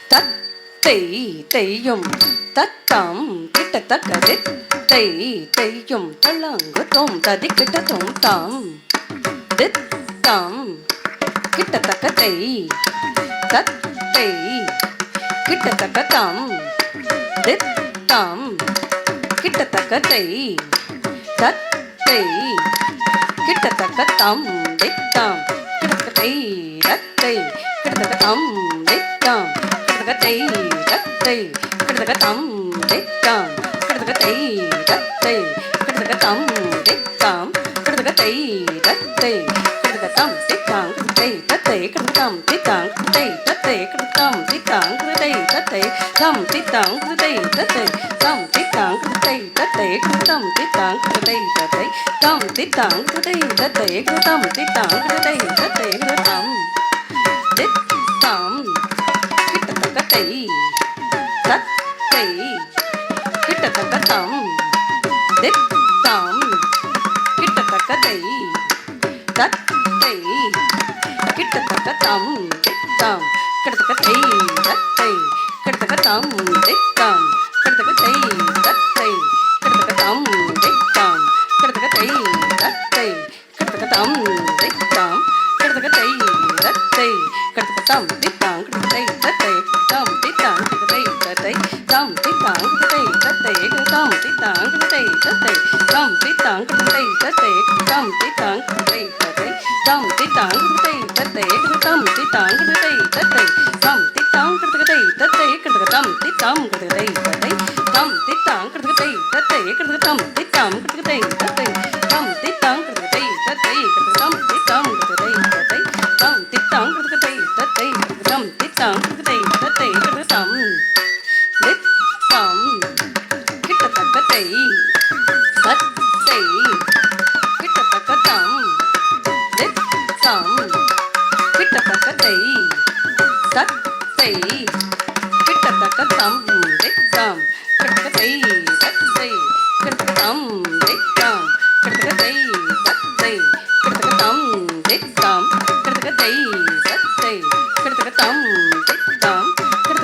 தத்தை தெய்யும் தத்தம் கிட்டத்தக்கது தெய்யும் தள்ளாங்கு தோம் ததி கிட்டத்தும் தாம் தித்தம் கிட்டத்தக்க தத்தை கிட்டத்தக்க தாம் தித்தம் கிட்டத்தக்க தத்தை கிட்டத்தக்க தாம் தித்தம் கிட்டத்தக்க ரத்தை கிட்டத்தக்க தாம் தித்தம் கிட்டத்தக்க ரத்தை கிட்டத்தக்க தாம் தித்தம் கிட்டத்தக்க ரத்தை கிட்டத்தக்க தாம் தித்தம் கிட்டத்தக்க ரத்தை கிட்டத்தக்க தாம் தித்தம் தத்தை கிட்டத்தம் தித்தம் தத்தை கிட்டத்தம் தித்தம் தத்தை தம் தித்தம் தத்தை தம் தித்தம் தத்தை கிட்டத்தம் தித்தம் தத்தை தம் தித்தம் தத்தை கிட்டத்தம் தித்தம் தத்தை கிட்டத்தம் தித்தம் கிட்டத்தக்க தத்தை கிட்டத்தக்க தம் தித்தம் கிட்டத்தக்க தத்தை கிட்டத்தக்க தம் தித்தம் கிட்டத்தக்க தத்தை கிட்டத்தக்க தம் தித்தம் கிட்டத்தக்க தத்தை கிட்டத்தக்க தம் தித்தம் கிட்டத்தக்க தத்தை கிட்டத்தக்க தம் தித்தம் கிட்டத்தக்க தத்தை கிட்டத்தக்க தம் தித்தம் கிட்டத்தக்க தத்தை தம் தித்தம் கிட்டத்தக்க தத்தை தம் தித்தம் கிட்டத்தக்க தத்தை தம் தித்தம் கிட்டத்தக்க தத்தை தம் தித்தம் கிட்டத்தக்க தத்தை தம் தித்தம் கிட்டத்தக்க தத்தை தம் தித்தம் கிட்டத்தக்க தத்தை தம் தித்தம் கிட்டத்தக்க தத்தை தம் தித்தம் கிட்டத்தக்க தத்தை கிட்டத்தக்க தம் தித்தம் கிட்டத்தக்க தத்தை தம் தித்தம் கிட்டத்தக்க தத்தை கிட்டத்தக்க தம் தித்தம் கிட்டத்தக்க தத்தை தம் தித்தம் கிட்டத்தக்க தத்தை கிட்டத்தக்க தம் தித்தம் கிட்டத்தக்க தத்தை தம் தித்தம் கிட்டத்தக்க தத்தை கிட்டத்தக்க தம் தித்தம் கிட்டத்தக்க தத்தை கிட்டத்தக்க தம் தித்தம் கிட்டத்தக்க தத்தை கிட்டத்தக்க தம் தித்தம் கிட்டத்தக்க தத்தை கிட்டத்தக்க தம் தித்தம் கிட்டத்தக்க தத்தை கிட்டத்தக்க தம் தித்தம் கிட்டத்தக்க தத்தை கிட்டத்தக்க தம் தித்தம் கிட்டத்தக்க தத்தை கிட்டத்தக்க தம் தித்தம் கிட்டத்தக்க தத்தை கிட்டத்தக்க தம் தித்தம் கிட்டத்தக்க தத்தை கிட்டத்தக்க தம் தித்தம் கிட்டத்தக்க தத்தை தம் தித்தம் கிட்டத்தக்க தத்தை தம் தித்தம் கிட்டத்தக்க தத்தை தம் தித்தம்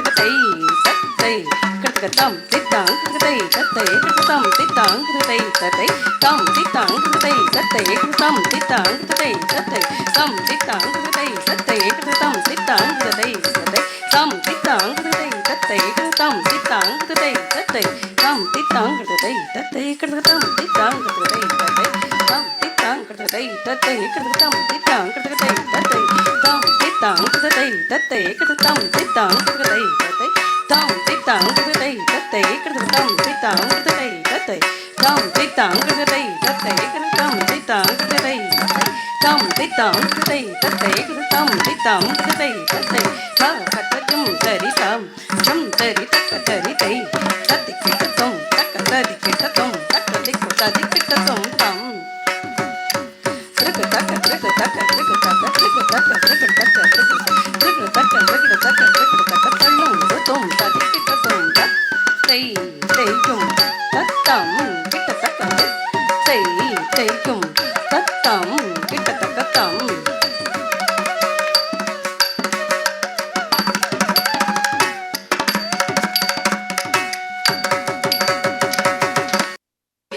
கிட்டத்தக்க தத்தை தம் தித்தம் கிட்டத்தக்க தத்தை தம் தித்தம் கிட்டத்தக்க தத்தை தம் தித்தம் கிட்டத்தக்க தத்தை தம் தித்தம் கிட்டத்தக்க தத்தை கிட்டத்தக்க தம் தித்தம் கிட்டத்தக்க தத்தை தம் தித்தம் கிட்டத்தக்க தத்தை கிட்டத்தக்க தம் தித்தம் கிட்டத்தக்க தத்தை தம் தித்தம் கிட்டத்தக்க தத்தை கிட்டத்தக்க தம் தித்தம் கிட்டத்தக்க தத்தை தம் தித்தம் கிட்டத்தக்க தத்தை கிட்டத்தக்க தம் தித்தம் கிட்டத்தக்க தத்தை தம் தித்தம் கிட்டத்தக்க தத்தை கிட்டத்தக்க தம் தித்தம் கிட்டத்தக்க தத்தை தம் தித்தம் கிட்டத்தக்க தத்தை கிட்டத்தக்க தம் தித்தம் கிட்டத்தக்க தத்தை கத்தரும் சரிதம் ஜம் தரி தக்க தரி தை தத்தி கிட்டத்தும் தக்க தரி கிட்டத்தும் தக்க திக்கு ததி கிட்டத்தும் தம் திருக்கு தக்க திருக்கு தக்க திருக்கு தக்க திருக்கு தக்க திருக்கு தக்க திருக்கு திருக்கு தக்க திருக்கு தக்க திருக்கு தக்க தள்ளும் தும் ததி கிட்டத்தும் தத்தை தையும் தத்தம் கிட்டத்தக்க தை தையும் தத்தம்